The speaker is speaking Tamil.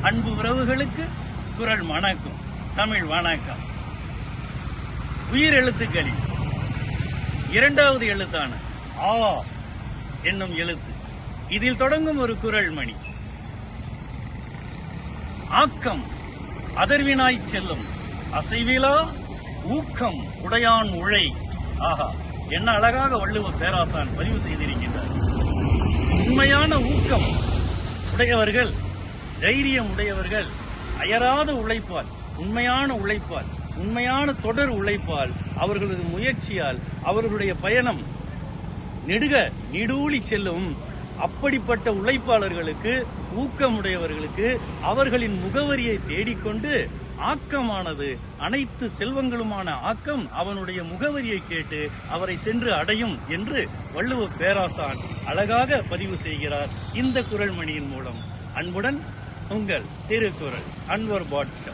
அன்பு உறவுகளுக்கு குரல் வணக்கம், தமிழ் வணக்கம். உயிர் எழுத்துக்களில் இரண்டாவது எழுத்தான ஆ என்னும் எழுத்து, இதில் தொடங்கும் ஒரு குரல் மணி. ஆக்கம் அதர்வினாய் செல்லும் அசைவிலா ஊக்கம் உடையான் உழை. ஆஹா, என்ன அழகாக வள்ளுவ பேராசான் பதிவு செய்திருக்கின்றார். உண்மையான ஊக்கம் உடையவர்கள், தைரியம் உடையவர்கள் அயராத உழைப்பால், உண்மையான உழைப்பால், உண்மையான தொடர் உழைப்பால், அவர்களது முயற்சியால் அவர்களுடைய பயணம் நெடுக நீடூழி செல்லும். அப்படிப்பட்ட உழைப்பாளர்களுக்கு, ஊக்கமுடையவர்களுக்கு அவர்களின் முகவரியை தேடிக்கொண்டு ஆக்கமானது, அனைத்து செல்வங்களுமான ஆக்கம் அவனுடைய முகவரியை கேட்டு அவரை சென்று அடையும் என்று வள்ளுவ பேராசான் அழகாக பதிவு செய்கிறார் இந்த குரல் மணியின் மூலம். அன்புடன் உங்கள் திருக்குறள் அன்வர் பாட்ஷா.